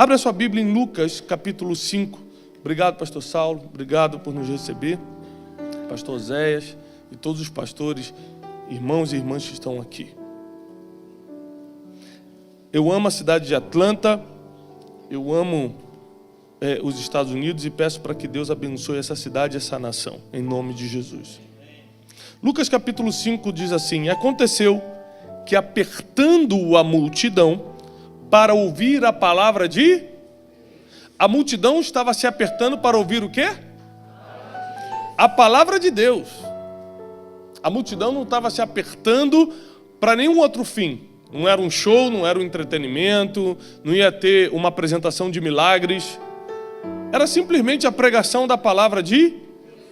Abra sua Bíblia em Lucas, capítulo 5. Obrigado, pastor Saulo. Obrigado por nos receber. Pastor Zéias e todos os pastores, irmãos e irmãs que estão aqui. Eu amo a cidade de Atlanta. Eu amo os Estados Unidos e peço para que Deus abençoe essa cidade e essa nação, em nome de Jesus. Lucas capítulo 5 diz assim: aconteceu que, apertando-o a multidão para ouvir a palavra de... A multidão estava se apertando para ouvir o quê? A palavra de Deus. A multidão não estava se apertando para nenhum outro fim. Não era um show, não era um entretenimento, não ia ter uma apresentação de milagres. Era simplesmente a pregação da palavra de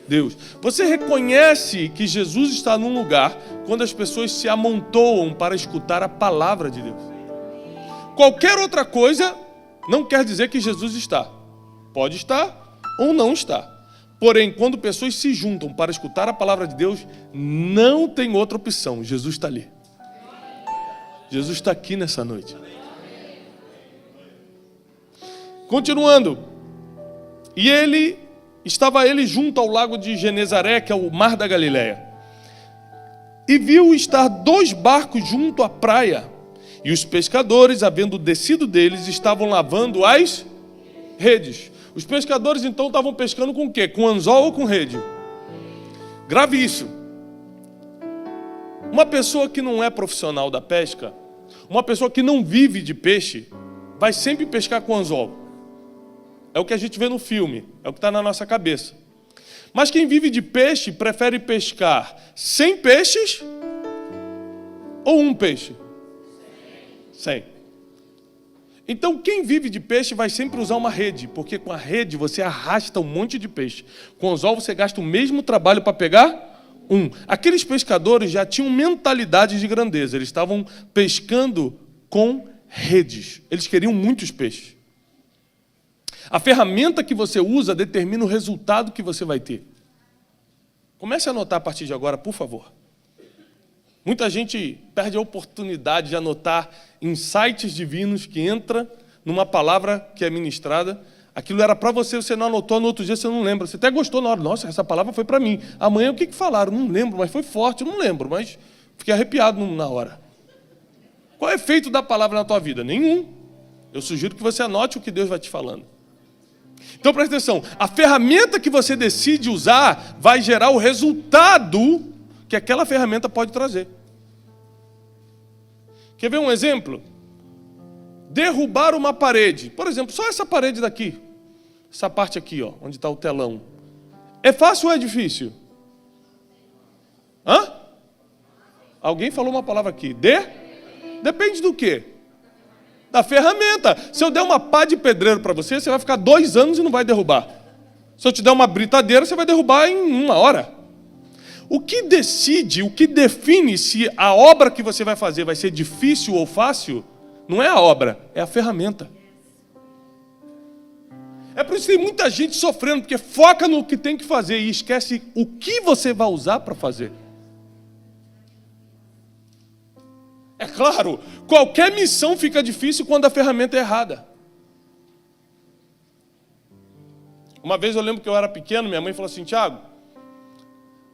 Deus. Você reconhece que Jesus está num lugar quando as pessoas se amontoam para escutar a palavra de Deus. Qualquer outra coisa não quer dizer que Jesus está. Pode estar ou não está. Porém, quando pessoas se juntam para escutar a palavra de Deus, não tem outra opção. Jesus está ali. Jesus está aqui nessa noite. Continuando. E estava ele junto ao lago de Genezaré, que é o mar da Galileia. E viu estar 2 barcos junto à praia. E os pescadores, havendo descido deles, estavam lavando as redes. Os pescadores, então, estavam pescando com o quê? Com anzol ou com rede? Grave isso. Uma pessoa que não é profissional da pesca, uma pessoa que não vive de peixe, vai sempre pescar com anzol. É o que a gente vê no filme, é o que está na nossa cabeça. Mas quem vive de peixe prefere pescar 100 peixes ou um peixe? 100. Então quem vive de peixe vai sempre usar uma rede, porque com a rede você arrasta um monte de peixe. Com o anzol você gasta o mesmo trabalho para pegar um. Aqueles pescadores já tinham mentalidade de grandeza, eles estavam pescando com redes. Eles queriam muitos peixes. A ferramenta que você usa determina o resultado que você vai ter. Comece a anotar a partir de agora, por favor. Muita gente perde a oportunidade de anotar insights divinos que entra numa palavra que é ministrada. Aquilo era para você, você não anotou, no outro dia você não lembra. Você até gostou na hora. Nossa, essa palavra foi para mim. Amanhã o que falaram? Não lembro, mas foi forte. Não lembro, mas fiquei arrepiado na hora. Qual é o efeito da palavra na tua vida? Nenhum. Eu sugiro que você anote o que Deus vai te falando. Então presta atenção. A ferramenta que você decide usar vai gerar o resultado que aquela ferramenta pode trazer. Quer ver um exemplo? Derrubar uma parede. Por exemplo, só essa parede daqui. Essa parte aqui, ó, onde está o telão. É fácil ou é difícil? Hã? Alguém falou uma palavra aqui. Depende do quê? Da ferramenta. Se eu der uma pá de pedreiro para você, você vai ficar 2 anos e não vai derrubar. Se eu te der uma britadeira, você vai derrubar em 1 hora. O que decide, o que define se a obra que você vai fazer vai ser difícil ou fácil, não é a obra, é a ferramenta. É por isso que tem muita gente sofrendo, porque foca no que tem que fazer e esquece o que você vai usar para fazer. É claro, qualquer missão fica difícil quando a ferramenta é errada. Uma vez eu lembro que eu era pequeno, minha mãe falou assim: Tiago,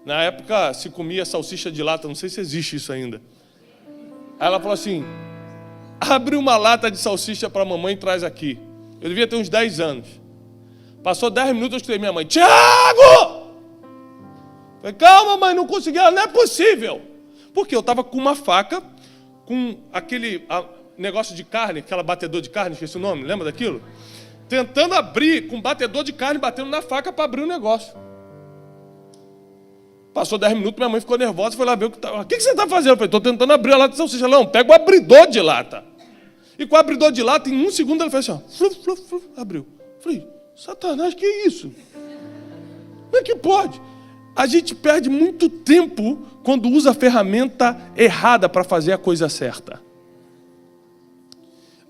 na época se comia salsicha de lata, não sei se existe isso ainda. Aí ela falou assim: abre uma lata de salsicha para a mamãe e traz aqui. Eu devia ter uns 10 anos. Passou 10 minutos, eu escutei minha mãe: Tiago! Falei: calma, mãe, não consegui. Ela: não é possível. Porque eu estava com uma faca, com aquele negócio de carne, aquela batedor de carne, esqueci o nome, lembra daquilo? Tentando abrir com batedor de carne, batendo na faca para abrir o negócio. Passou 10 minutos, minha mãe ficou nervosa, foi lá ver o que estava. O que você está fazendo? Eu falei: estou tentando abrir a lata de salsicha. Não, pega o abridor de lata. E com o abridor de lata, em 1 segundo, ela fez assim, ó, fluf, fluf, fluf, abriu. Eu falei: Satanás, que é isso? Como é que pode? A gente perde muito tempo quando usa a ferramenta errada para fazer a coisa certa.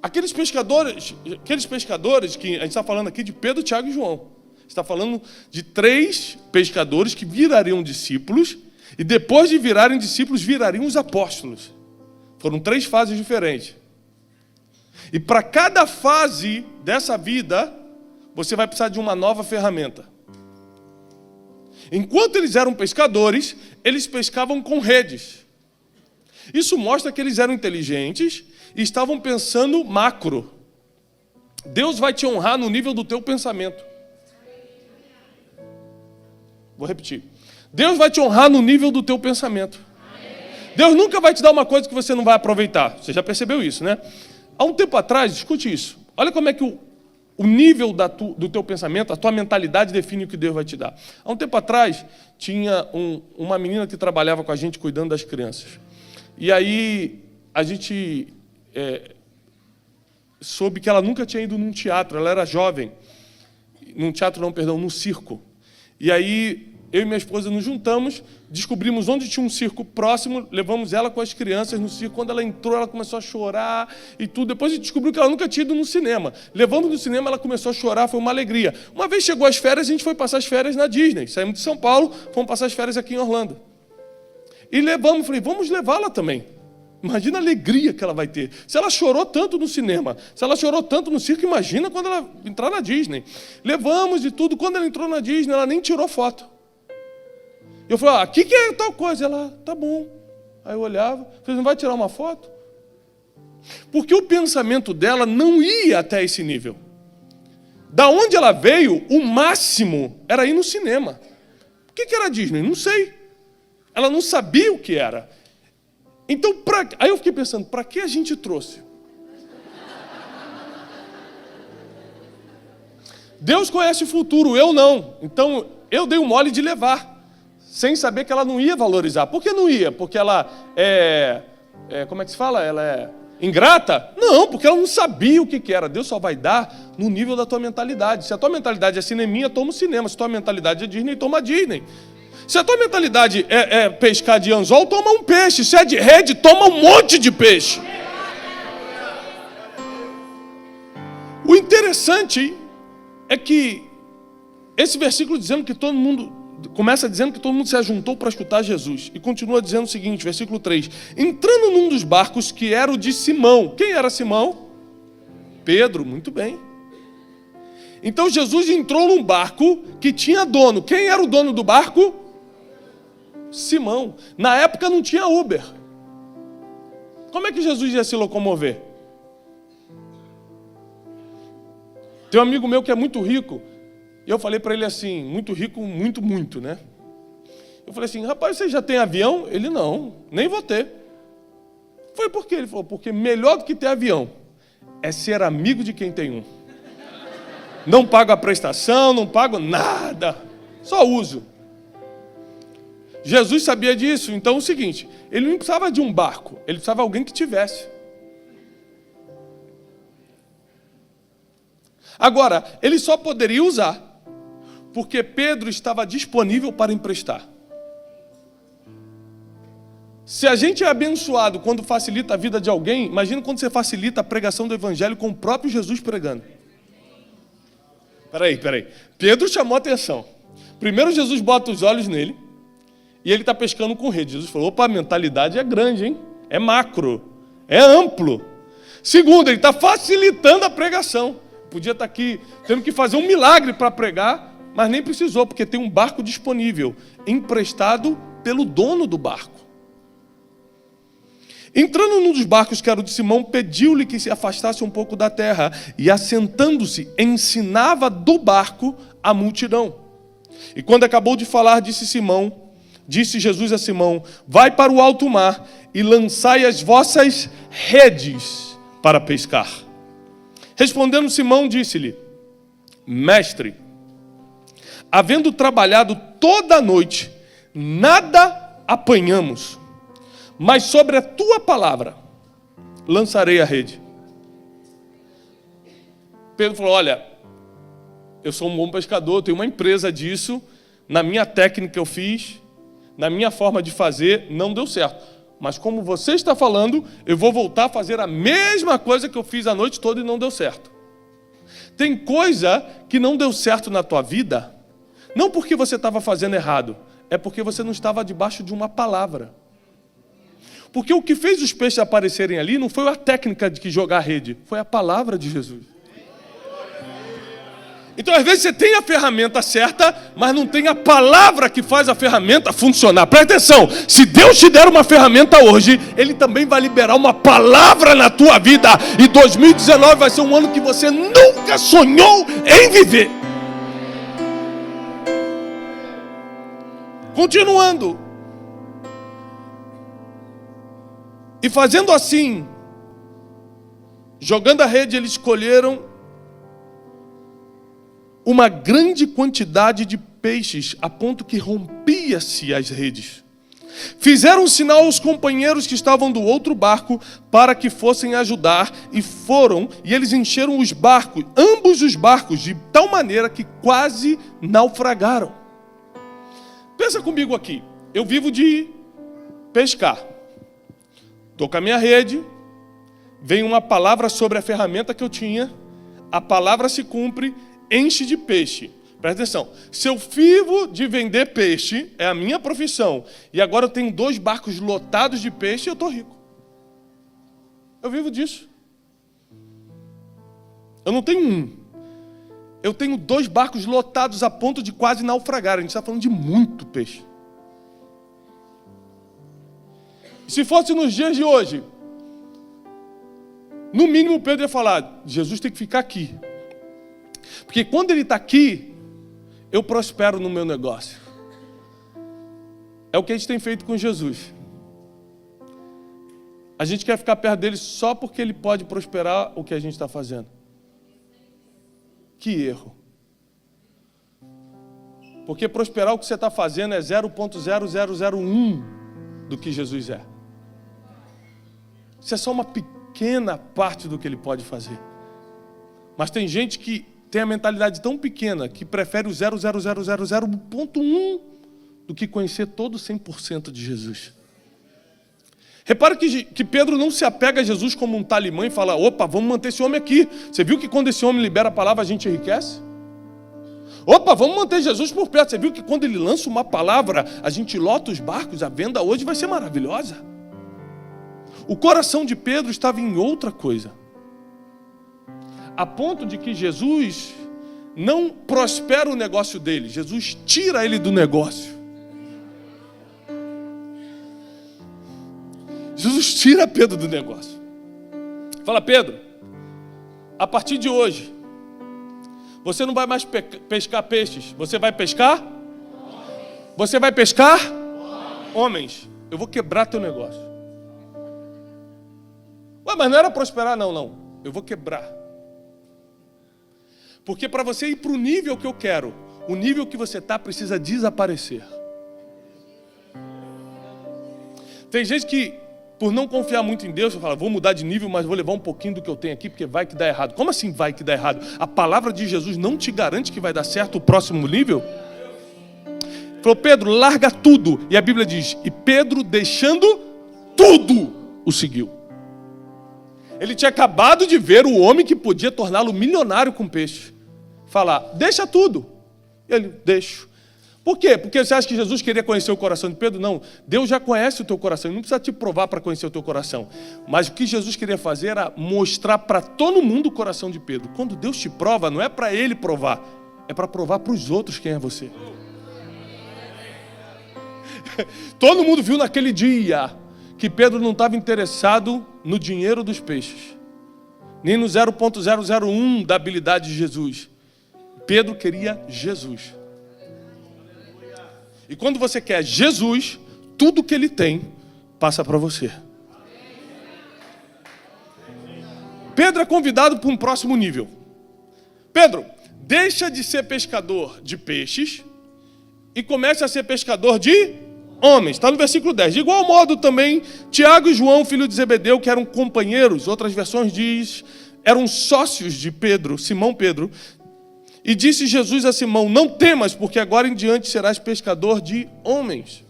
Aqueles pescadores que a gente está falando aqui de Pedro, Tiago e João. Está falando de 3 pescadores que virariam discípulos e depois de virarem discípulos, virariam os apóstolos. Foram 3 fases diferentes. E para cada fase dessa vida, você vai precisar de uma nova ferramenta. Enquanto eles eram pescadores, eles pescavam com redes. Isso mostra que eles eram inteligentes e estavam pensando macro. Deus vai te honrar no nível do teu pensamento. Vou repetir. Deus vai te honrar no nível do teu pensamento. Deus nunca vai te dar uma coisa que você não vai aproveitar. Você já percebeu isso, né? Há um tempo atrás, escute isso. Olha como é que o nível do teu pensamento, a tua mentalidade define o que Deus vai te dar. Há um tempo atrás, tinha uma menina que trabalhava com a gente cuidando das crianças. E aí, a gente soube que ela nunca tinha ido num teatro, ela era jovem. Num teatro não, perdão, num circo. E aí, eu e minha esposa nos juntamos, descobrimos onde tinha um circo próximo, levamos ela com as crianças no circo. Quando ela entrou, ela começou a chorar e tudo. Depois a gente descobriu que ela nunca tinha ido no cinema. Levando no cinema, ela começou a chorar, foi uma alegria. Uma vez chegou as férias, a gente foi passar as férias na Disney. Saímos de São Paulo, fomos passar as férias aqui em Orlando. E levamos, falei, vamos levá-la também. Imagina a alegria que ela vai ter. Se ela chorou tanto no cinema, se ela chorou tanto no circo, imagina quando ela entrar na Disney. Levamos e tudo. Quando ela entrou na Disney, ela nem tirou foto. Eu falei, o que é tal coisa? Ela, tá bom. Aí eu olhava, falei, não vai tirar uma foto? Porque o pensamento dela não ia até esse nível. Da onde ela veio, o máximo era ir no cinema. O que era a Disney? Não sei. Ela não sabia o que era. Então, aí eu fiquei pensando, para que a gente trouxe? Deus conhece o futuro, eu não. Então, eu dei o mole de levar, sem saber que ela não ia valorizar. Por que não ia? Porque ela como é que se fala? Ela é ingrata? Não, porque ela não sabia o que era. Deus só vai dar no nível da tua mentalidade. Se a tua mentalidade é cineminha, toma o cinema. Se a tua mentalidade é Disney, toma a Disney. Se a tua mentalidade é pescar de anzol, toma um peixe. Se é de rede, toma um monte de peixe. O interessante é que esse versículo começa dizendo que todo mundo se ajuntou para escutar Jesus. E continua dizendo o seguinte, versículo 3. Entrando num dos barcos que era o de Simão. Quem era Simão? Pedro, muito bem. Então Jesus entrou num barco que tinha dono. Quem era o dono do barco? Simão. Na época não tinha Uber. Como é que Jesus ia se locomover? Tem um amigo meu que é muito rico. E eu falei para ele assim, muito rico, muito, né? Eu falei assim, rapaz, você já tem avião? Ele, não, nem vou ter. Foi por quê? Ele falou, porque melhor do que ter avião é ser amigo de quem tem um. Não pago a prestação, não pago nada, só uso. Jesus sabia disso, então é o seguinte, ele não precisava de um barco, ele precisava de alguém que tivesse. Agora, ele só poderia usar porque Pedro estava disponível para emprestar. Se a gente é abençoado quando facilita a vida de alguém, imagina quando você facilita a pregação do evangelho com o próprio Jesus pregando. Peraí. Pedro chamou a atenção. Primeiro Jesus bota os olhos nele e ele está pescando com rede. Jesus falou, opa, a mentalidade é grande, hein? É macro, é amplo. Segundo, ele está facilitando a pregação. Podia estar aqui tendo que fazer um milagre para pregar, mas nem precisou, porque tem um barco disponível, emprestado pelo dono do barco. Entrando num dos barcos que era o de Simão, pediu-lhe que se afastasse um pouco da terra, e assentando-se, ensinava do barco a multidão. E quando acabou de falar, disse Jesus a Simão, vai para o alto mar e lançai as vossas redes para pescar. Respondendo Simão, disse-lhe, mestre, havendo trabalhado toda a noite, nada apanhamos, mas sobre a tua palavra lançarei a rede. Pedro falou, olha, eu sou um bom pescador, tenho uma empresa disso, na minha técnica eu fiz, na minha forma de fazer, não deu certo. Mas como você está falando, eu vou voltar a fazer a mesma coisa que eu fiz a noite toda e não deu certo. Tem coisa que não deu certo na tua vida, não porque você estava fazendo errado, é porque você não estava debaixo de uma palavra. Porque o que fez os peixes aparecerem ali não foi a técnica de que jogar a rede, foi a palavra de Jesus. Então, às vezes, você tem a ferramenta certa, mas não tem a palavra que faz a ferramenta funcionar. Presta atenção, se Deus te der uma ferramenta hoje, Ele também vai liberar uma palavra na tua vida. E 2019 vai ser um ano que você nunca sonhou em viver. Continuando. E fazendo assim, jogando a rede, eles colheram uma grande quantidade de peixes, a ponto que rompia-se as redes. Fizeram um sinal aos companheiros que estavam do outro barco para que fossem ajudar, e foram, e eles encheram os barcos, ambos os barcos, de tal maneira que quase naufragaram. Pensa comigo aqui, eu vivo de pescar. Estou com a minha rede, vem uma palavra sobre a ferramenta que eu tinha, a palavra se cumpre, enche de peixe. Presta atenção, se eu vivo de vender peixe, é a minha profissão, e agora eu tenho 2 barcos lotados de peixe, eu estou rico. Eu vivo disso. Eu não tenho um. Eu tenho 2 barcos lotados a ponto de quase naufragar. A gente está falando de muito peixe. Se fosse nos dias de hoje, no mínimo Pedro ia falar, Jesus tem que ficar aqui. Porque quando ele está aqui, eu prospero no meu negócio. É o que a gente tem feito com Jesus. A gente quer ficar perto dele só porque ele pode prosperar o que a gente está fazendo. Que erro. Porque prosperar o que você está fazendo é 0,0001 do que Jesus é. Isso é só uma pequena parte do que ele pode fazer. Mas tem gente que tem a mentalidade tão pequena que prefere o 0,0001 do que conhecer todo o 100% de Jesus. Repara que Pedro não se apega a Jesus como um talimã e fala, opa, vamos manter esse homem aqui. Você viu que quando esse homem libera a palavra a gente enriquece? Opa, vamos manter Jesus por perto. Você viu que quando ele lança uma palavra a gente lota os barcos, a venda hoje vai ser maravilhosa. O coração de Pedro estava em outra coisa. A ponto de que Jesus não prospera o negócio dele. Jesus tira ele do negócio. Jesus tira Pedro do negócio. Fala, Pedro, a partir de hoje, você não vai mais pescar peixes. Você vai pescar? Você vai pescar? Homens. Eu vou quebrar teu negócio. Ué, mas não era prosperar? Não. Eu vou quebrar. Porque para você ir para o nível que eu quero, o nível que você está precisa desaparecer. Tem gente que, por não confiar muito em Deus, fala, vou mudar de nível, mas vou levar um pouquinho do que eu tenho aqui, porque vai que dá errado. Como assim vai que dá errado? A palavra de Jesus não te garante que vai dar certo o próximo nível? Falou, Pedro, larga tudo. E a Bíblia diz, e Pedro, deixando tudo, o seguiu. Ele tinha acabado de ver o homem que podia torná-lo milionário com peixe. Falar, deixa tudo. Ele, deixo. Por quê? Porque você acha que Jesus queria conhecer o coração de Pedro? Não. Deus já conhece o teu coração. Ele não precisa te provar para conhecer o teu coração. Mas o que Jesus queria fazer era mostrar para todo mundo o coração de Pedro. Quando Deus te prova, não é para ele provar. É para provar para os outros quem é você. Todo mundo viu naquele dia que Pedro não estava interessado no dinheiro dos peixes. Nem no 0,001 da habilidade de Jesus. Pedro queria Jesus. E quando você quer Jesus, tudo que ele tem passa para você. Pedro é convidado para um próximo nível. Pedro, deixa de ser pescador de peixes e começa a ser pescador de homens. Está no versículo 10. De igual modo também, Tiago e João, filho de Zebedeu, que eram companheiros, outras versões diz, eram sócios de Pedro, Simão Pedro. E disse Jesus a Simão, não temas, porque agora em diante serás pescador de homens.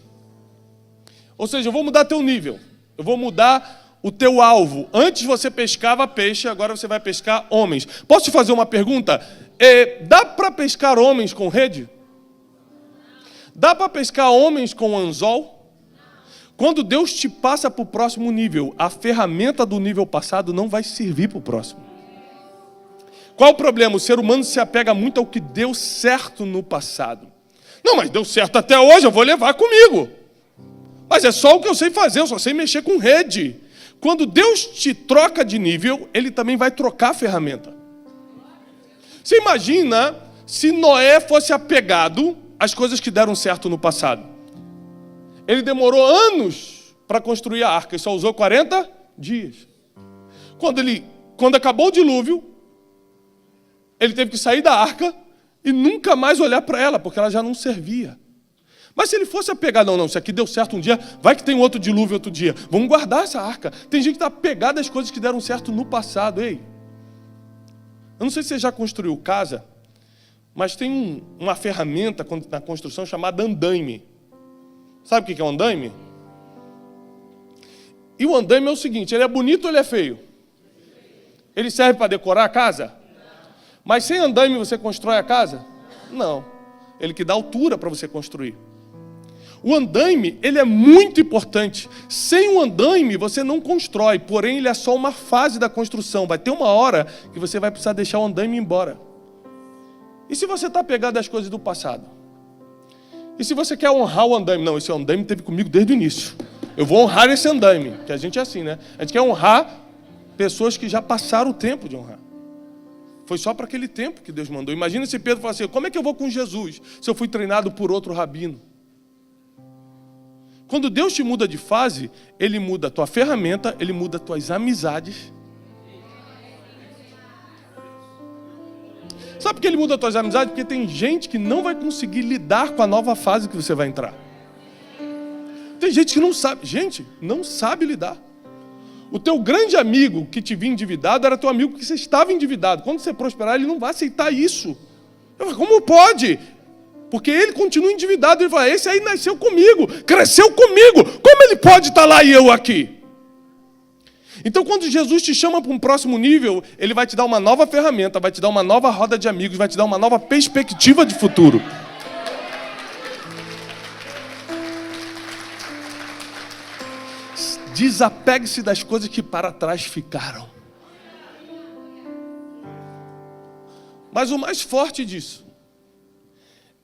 Ou seja, eu vou mudar teu nível. Eu vou mudar o teu alvo. Antes você pescava peixe, agora você vai pescar homens. Posso te fazer uma pergunta? Dá para pescar homens com rede? Dá para pescar homens com anzol? Quando Deus te passa para o próximo nível, a ferramenta do nível passado não vai servir para o próximo. Qual o problema? O ser humano se apega muito ao que deu certo no passado. Não, mas deu certo até hoje, eu vou levar comigo. Mas é só o que eu sei fazer, eu só sei mexer com rede. Quando Deus te troca de nível, Ele também vai trocar a ferramenta. Você imagina se Noé fosse apegado às coisas que deram certo no passado. Ele demorou anos para construir a arca e só usou 40 dias. Quando acabou o dilúvio, ele teve que sair da arca e nunca mais olhar para ela, porque ela já não servia. Mas se ele fosse apegado, não, isso aqui deu certo um dia, vai que tem outro dilúvio outro dia. Vamos guardar essa arca. Tem gente que está apegada às coisas que deram certo no passado. Ei, eu não sei se você já construiu casa, mas tem uma ferramenta na construção chamada andaime. Sabe o que é um andaime? E o andaime é o seguinte, ele é bonito ou ele é feio? Ele serve para decorar a casa? Mas sem andaime você constrói a casa? Não. Ele que dá altura para você construir. O andaime, ele é muito importante. Sem o andaime você não constrói, porém ele é só uma fase da construção. Vai ter uma hora que você vai precisar deixar o andaime embora. E se você está apegado às coisas do passado? E se você quer honrar o andaime? Não, esse andaime esteve comigo desde o início. Eu vou honrar esse andaime, que a gente é assim, né? A gente quer honrar pessoas que já passaram o tempo de honrar. Foi só para aquele tempo que Deus mandou. Imagina se Pedro falasse assim, como é que eu vou com Jesus se eu fui treinado por outro rabino? Quando Deus te muda de fase, Ele muda a tua ferramenta, Ele muda as tuas amizades. Sabe por que Ele muda as tuas amizades? Porque tem gente que não vai conseguir lidar com a nova fase que você vai entrar. Tem gente que não sabe. Gente, não sabe lidar. O teu grande amigo que te via endividado era teu amigo que você estava endividado. Quando você prosperar, ele não vai aceitar isso. Eu falo, como pode? Porque ele continua endividado. Ele fala, esse aí nasceu comigo, cresceu comigo. Como ele pode estar lá e eu aqui? Então, quando Jesus te chama para um próximo nível, Ele vai te dar uma nova ferramenta, vai te dar uma nova roda de amigos, vai te dar uma nova perspectiva de futuro. Desapegue-se das coisas que para trás ficaram. Mas o mais forte disso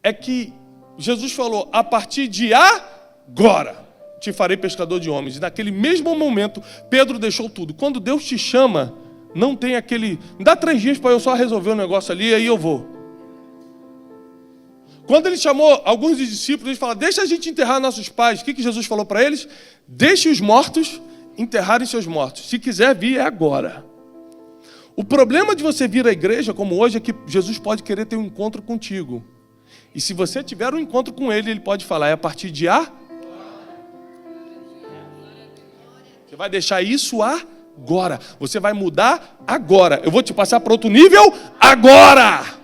é que Jesus falou, a partir de agora te farei pescador de homens. E naquele mesmo momento, Pedro deixou tudo. Quando Deus te chama, não tem aquele, me dá 3 dias para eu só resolver o negócio ali, aí eu vou. Quando Ele chamou alguns dos discípulos, Ele falou, deixa a gente enterrar nossos pais. O que Jesus falou para eles? Deixe os mortos enterrarem seus mortos. Se quiser vir, é agora. O problema de você vir à igreja como hoje é que Jesus pode querer ter um encontro contigo. E se você tiver um encontro com Ele, Ele pode falar, é a partir de agora. Você vai deixar isso agora. Você vai mudar agora. Eu vou te passar para outro nível agora.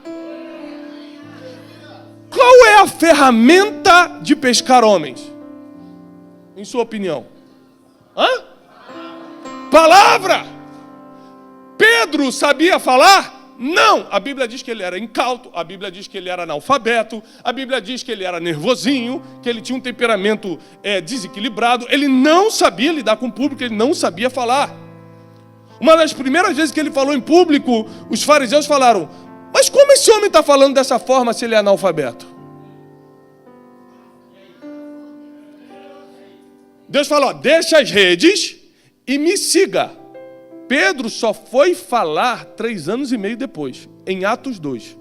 Qual é a ferramenta de pescar homens? Em sua opinião? Palavra! Pedro sabia falar? Não! A Bíblia diz que ele era incauto, a Bíblia diz que ele era analfabeto, a Bíblia diz que ele era nervosinho, que ele tinha um temperamento desequilibrado, ele não sabia lidar com o público, ele não sabia falar. Uma das primeiras vezes que ele falou em público, os fariseus falaram, mas como esse homem está falando dessa forma se ele é analfabeto? Deus falou, deixa as redes e me siga. Pedro só foi falar 3 anos e meio depois, em Atos 2.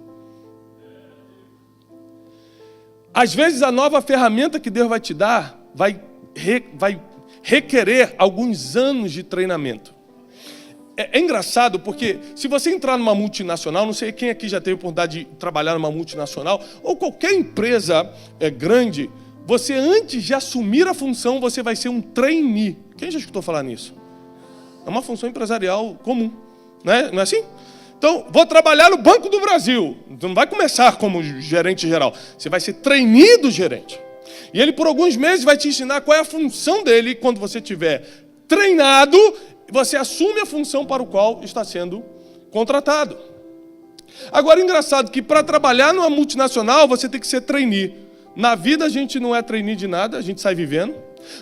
Às vezes a nova ferramenta que Deus vai te dar vai requerer alguns anos de treinamento. É engraçado porque se você entrar numa multinacional, não sei quem aqui já teve a oportunidade de trabalhar numa multinacional, ou qualquer empresa grande, você antes de assumir a função, você vai ser um trainee. Quem já escutou falar nisso? É uma função empresarial comum, né? Não é assim? Então, vou trabalhar no Banco do Brasil. Você não vai começar como gerente geral. Você vai ser trainee do gerente. E ele, por alguns meses, vai te ensinar qual é a função dele. Quando você estiver treinado, você assume a função para o qual está sendo contratado. Agora, é engraçado que para trabalhar numa multinacional, você tem que ser trainee. Na vida, a gente não é trainee de nada, a gente sai vivendo.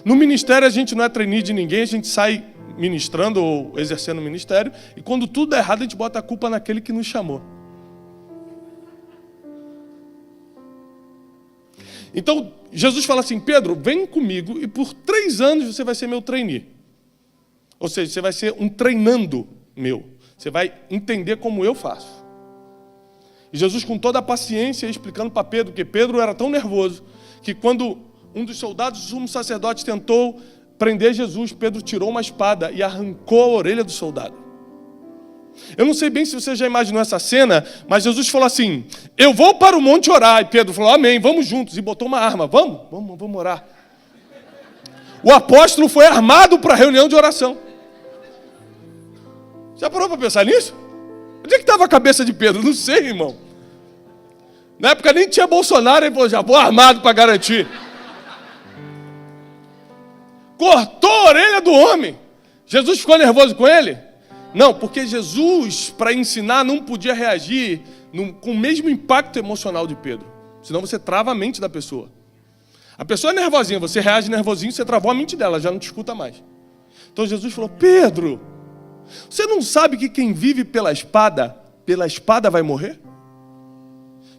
No ministério a gente não é trainee de ninguém, a gente sai ministrando ou exercendo o ministério, e quando tudo dá errado a gente bota a culpa naquele que nos chamou. Então, Jesus fala assim, Pedro, vem comigo e por 3 anos você vai ser meu trainee. Ou seja, você vai ser um treinando meu. Você vai entender como eu faço. E Jesus, com toda a paciência, explicando para Pedro, que Pedro era tão nervoso, que quando um dos soldados do sumo sacerdote tentou prender Jesus, Pedro tirou uma espada e arrancou a orelha do soldado. Eu não sei bem se você já imaginou essa cena, mas Jesus falou assim, eu vou para o monte orar. E Pedro falou, amém, vamos juntos. E botou uma arma, vamos orar. O apóstolo foi armado para a reunião de oração. Já parou para pensar nisso? Onde é que estava a cabeça de Pedro? Não sei, irmão. Na época nem tinha Bolsonaro, ele falou, já vou armado para garantir. Cortou a orelha do homem. Jesus ficou nervoso com ele? Não, porque Jesus, para ensinar, não podia reagir com o mesmo impacto emocional de Pedro. Senão você trava a mente da pessoa. A pessoa é nervosinha, você reage nervosinho, você travou a mente dela, já não te escuta mais. Então Jesus falou, Pedro, você não sabe que quem vive pela espada vai morrer?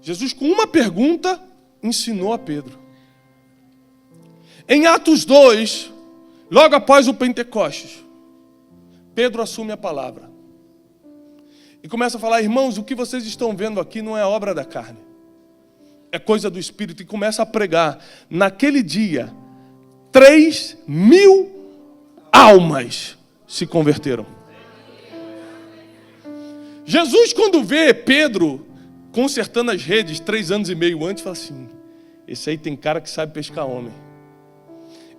Jesus, com uma pergunta, ensinou a Pedro. Em Atos 2, logo após o Pentecostes, Pedro assume a palavra e começa a falar, irmãos, o que vocês estão vendo aqui não é obra da carne, é coisa do Espírito, e começa a pregar. Naquele dia, 3.000 almas se converteram. Jesus, quando vê Pedro consertando as redes 3 anos e meio antes, fala assim, esse aí tem cara que sabe pescar homem.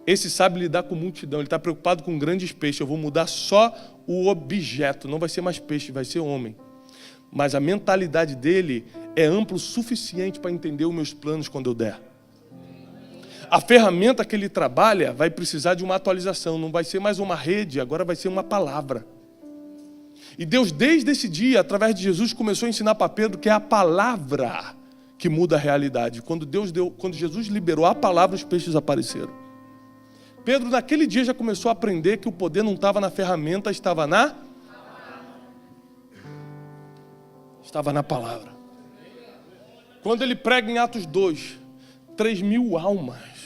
Esse sabe lidar com multidão, ele está preocupado com grandes peixes, eu vou mudar só o objeto, não vai ser mais peixe, vai ser homem. Mas a mentalidade dele é ampla o suficiente para entender os meus planos quando eu der. A ferramenta que ele trabalha vai precisar de uma atualização, não vai ser mais uma rede, agora vai ser uma palavra. E Deus, desde esse dia, através de Jesus, começou a ensinar para Pedro que é a palavra que muda a realidade. Quando Jesus liberou a palavra, os peixes apareceram. Pedro, naquele dia, já começou a aprender que o poder não estava na ferramenta, estava na palavra. Quando ele prega em Atos 2, 3.000 almas.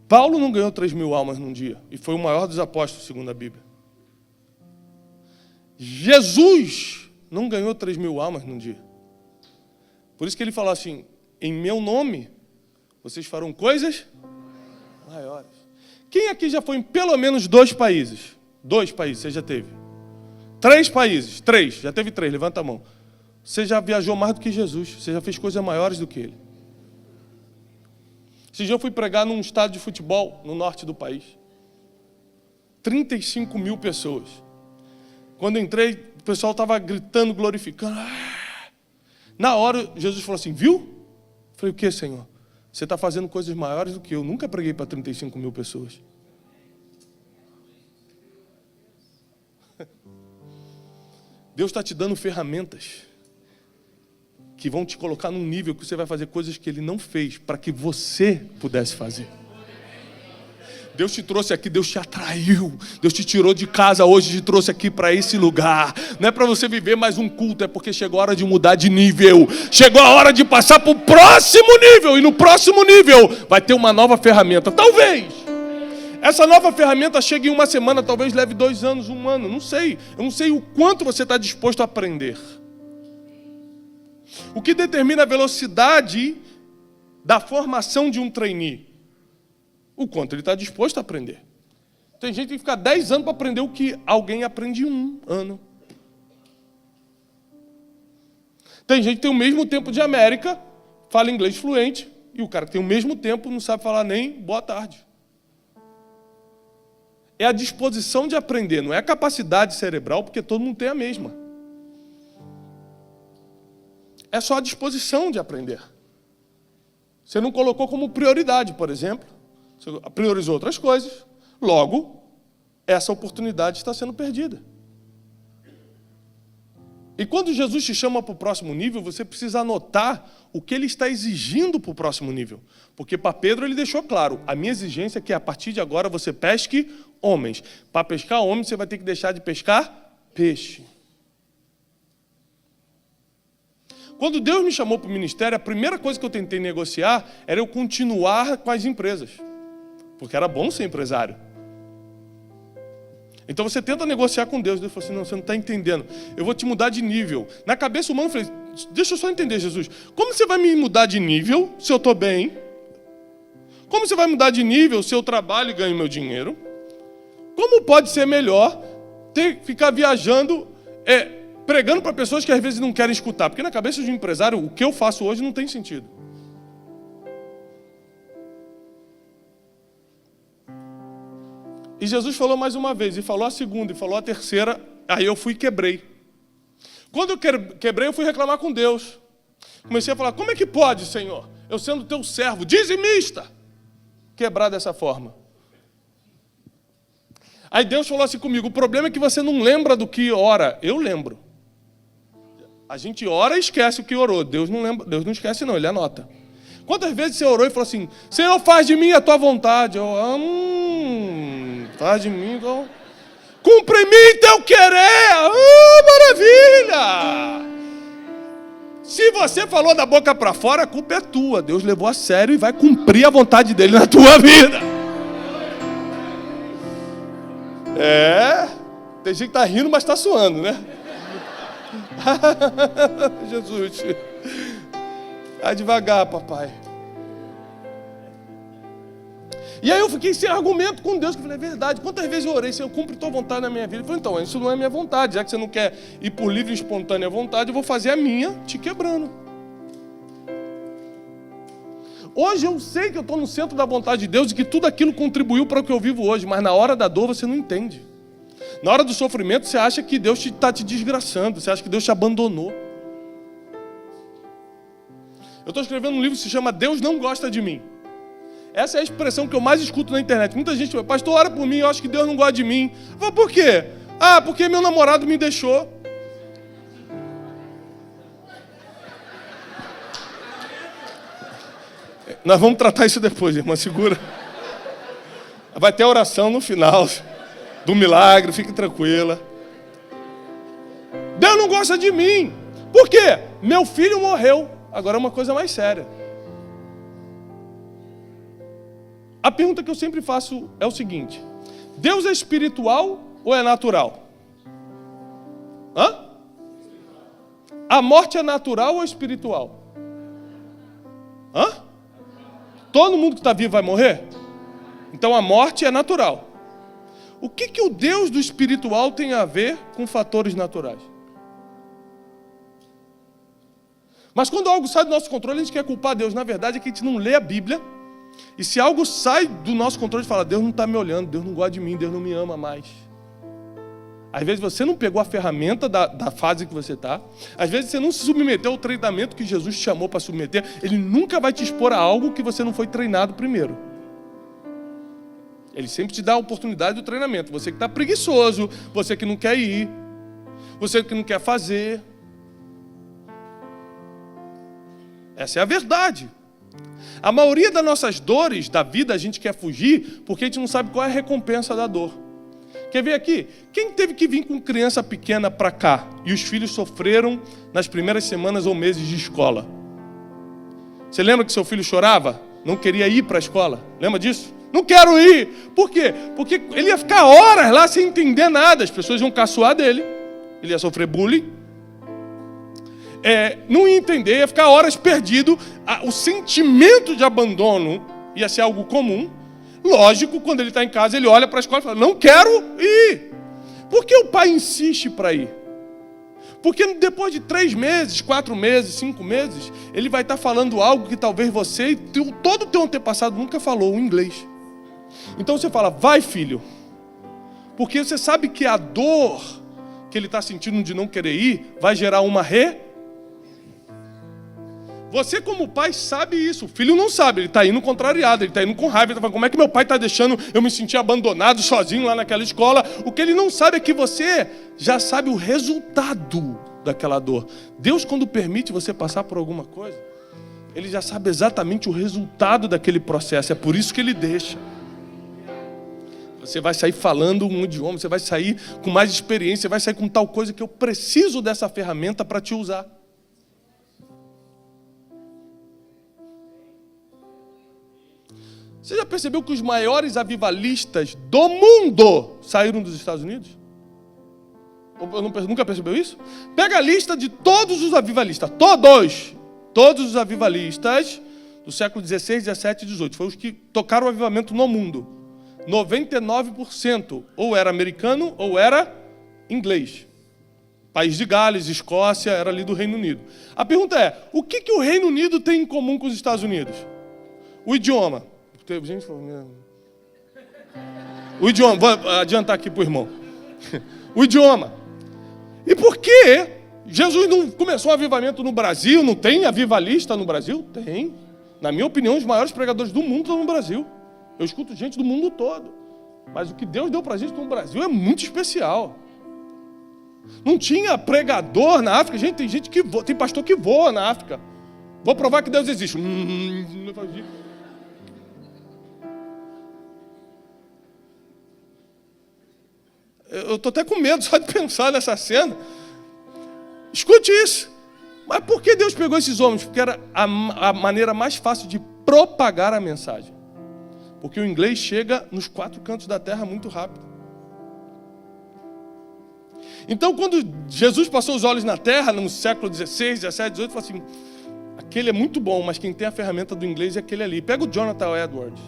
Paulo não ganhou 3.000 almas num dia, e foi o maior dos apóstolos, segundo a Bíblia. Jesus não ganhou 3.000 almas num dia. Por isso que ele falou assim, em meu nome, vocês farão coisas maiores. Quem aqui já foi em pelo menos 2 países? 2 países, você já teve? 3 países, 3, já teve 3, levanta a mão. Você já viajou mais do que Jesus, você já fez coisas maiores do que ele. Esse dia eu fui pregar num estádio de futebol no norte do país. 35.000 pessoas. Quando eu entrei, o pessoal estava gritando, glorificando. Na hora, Jesus falou assim, viu? Eu falei, o que, Senhor? Você está fazendo coisas maiores do que eu. Nunca preguei para 35.000 pessoas. Deus está te dando ferramentas que vão te colocar num nível que você vai fazer coisas que Ele não fez para que você pudesse fazer. Deus te trouxe aqui, Deus te atraiu, Deus te tirou de casa hoje, te trouxe aqui para esse lugar. Não é para você viver mais um culto, é porque chegou a hora de mudar de nível. Chegou a hora de passar para o próximo nível, e no próximo nível vai ter uma nova ferramenta. Talvez essa nova ferramenta chegue em uma semana, talvez leve 2 anos, 1 ano, não sei. Eu não sei o quanto você está disposto a aprender. O que determina a velocidade da formação de um trainee? O quanto ele está disposto a aprender. Tem gente que fica 10 anos para aprender o que alguém aprende em 1 ano. Tem gente que tem o mesmo tempo de América, fala inglês fluente, e o cara que tem o mesmo tempo não sabe falar nem boa tarde. É a disposição de aprender, não é a capacidade cerebral, porque todo mundo tem a mesma. É só a disposição de aprender. Você não colocou como prioridade, por exemplo. Você priorizou outras coisas. Logo, essa oportunidade está sendo perdida. E quando Jesus te chama para o próximo nível, você precisa anotar o que ele está exigindo para o próximo nível. Porque para Pedro ele deixou claro, a minha exigência é que a partir de agora você pesque homens. Para pescar homens você vai ter que deixar de pescar peixe. Quando Deus me chamou para o ministério, a primeira coisa que eu tentei negociar era eu continuar com as empresas. Porque era bom ser empresário. Então você tenta negociar com Deus. Deus falou assim, não, você não está entendendo. Eu vou te mudar de nível. Na cabeça humana eu falei, deixa eu só entender, Jesus. Como você vai me mudar de nível se eu estou bem? Como você vai mudar de nível se eu trabalho e ganho meu dinheiro? Como pode ser melhor ficar viajando, pregando para pessoas que às vezes não querem escutar? Porque na cabeça de um empresário, o que eu faço hoje não tem sentido. E Jesus falou mais uma vez, e falou a segunda, e falou a terceira, aí eu fui e quebrei. Quando eu quebrei, eu fui reclamar com Deus. Comecei a falar, como é que pode, Senhor, eu sendo teu servo, dizimista, quebrar dessa forma? Aí Deus falou assim comigo, o problema é que você não lembra do que ora. Eu lembro. A gente ora e esquece o que orou. Deus não lembra, Deus não esquece não, ele anota. Quantas vezes você orou e falou assim, Senhor, faz de mim a tua vontade. Eu, faz de mim, então... Cumpre em mim teu querer. Maravilha! Se você falou da boca para fora, a culpa é tua. Deus levou a sério e vai cumprir a vontade dele na tua vida. Tem gente que está rindo, mas está suando, né? Jesus. Vai devagar, papai. E aí eu fiquei sem argumento com Deus, que eu falei, é verdade, quantas vezes eu orei, Senhor, cumpre tua vontade na minha vida? Ele falou, então, isso não é minha vontade, já que você não quer ir por livre e espontânea vontade, eu vou fazer a minha, te quebrando. Hoje eu sei que eu estou no centro da vontade de Deus e que tudo aquilo contribuiu para o que eu vivo hoje, mas na hora da dor você não entende. Na hora do sofrimento você acha que Deus está te desgraçando, você acha que Deus te abandonou. Eu estou escrevendo um livro que se chama Deus Não Gosta de Mim. Essa é a expressão que eu mais escuto na internet. Muita gente fala, pastor, ora por mim, eu acho que Deus não gosta de mim. Eu falo, por quê? Porque meu namorado me deixou. Nós vamos tratar isso depois, irmã, segura. Vai ter oração no final do milagre, fique tranquila. Deus não gosta de mim. Por quê? Meu filho morreu. Agora é uma coisa mais séria. A pergunta que eu sempre faço é o seguinte: Deus é espiritual ou é natural? A morte é natural ou espiritual? Todo mundo que está vivo vai morrer? Então a morte é natural. O que o Deus do espiritual tem a ver com fatores naturais? Mas quando algo sai do nosso controle, a gente quer culpar Deus. Na verdade é que a gente não lê a Bíblia. E se algo sai do nosso controle, a gente fala, Deus não está me olhando, Deus não gosta de mim, Deus não me ama mais. Às vezes você não pegou a ferramenta da fase que você está. Às vezes você não se submeteu ao treinamento que Jesus te chamou para submeter. Ele nunca vai te expor a algo que você não foi treinado primeiro. Ele sempre te dá a oportunidade do treinamento. Você que está preguiçoso, você que não quer ir, você que não quer fazer. Essa é a verdade. A maioria das nossas dores da vida a gente quer fugir porque a gente não sabe qual é a recompensa da dor. Quer ver aqui? Quem teve que vir com criança pequena para cá e os filhos sofreram nas primeiras semanas ou meses de escola? Você lembra que seu filho chorava? Não queria ir para a escola? Lembra disso? Não quero ir! Por quê? Porque ele ia ficar horas lá sem entender nada. As pessoas iam caçoar dele. Ele ia sofrer bullying. Não ia entender, ia ficar horas perdido. O sentimento de abandono ia ser algo comum. Lógico, quando ele está em casa, ele olha para a escola e fala, não quero ir. Por que o pai insiste para ir? Porque depois de 3 meses, 4 meses, 5 meses, ele vai estar falando algo que talvez você e todo o teu antepassado nunca falou, o inglês. Então você fala, vai filho. Porque você sabe que a dor que ele está sentindo de não querer ir vai gerar uma Você como pai sabe isso, o filho não sabe, ele está indo contrariado, ele está indo com raiva, ele está falando, como é que meu pai está deixando eu me sentir abandonado, sozinho lá naquela escola? O que ele não sabe é que você já sabe o resultado daquela dor. Deus, quando permite você passar por alguma coisa, Ele já sabe exatamente o resultado daquele processo. É por isso que Ele deixa. Você vai sair falando um idioma, você vai sair com mais experiência, você vai sair com tal coisa que eu preciso dessa ferramenta para te usar. Você já percebeu que os maiores avivalistas do mundo saíram dos Estados Unidos? Nunca percebeu isso? Pega a lista de todos os avivalistas, todos os avivalistas do século 16, 17 e 18, foram os que tocaram o avivamento no mundo. 99% ou era americano ou era inglês. País de Gales, Escócia, era ali do Reino Unido. A pergunta é, o que o Reino Unido tem em comum com os Estados Unidos? O idioma. Gente, o idioma, vou adiantar aqui para o irmão. O idioma. E por que Jesus não começou o avivamento no Brasil? Não tem avivalista no Brasil? Tem. Na minha opinião, os maiores pregadores do mundo estão no Brasil. Eu escuto gente do mundo todo. Mas o que Deus deu para a gente no Brasil é muito especial. Não tinha pregador na África. Gente, tem gente que voa, tem pastor que voa na África. Vou provar que Deus existe. Eu estou até com medo só de pensar nessa cena. Escute isso. Mas por que Deus pegou esses homens? Porque era a maneira mais fácil de propagar a mensagem. Porque o inglês chega nos 4 cantos da terra muito rápido. Então, quando Jesus passou os olhos na terra, no século XVI, XVII, XVIII, falou assim, aquele é muito bom, mas quem tem a ferramenta do inglês é aquele ali. Pega o Jonathan Edwards.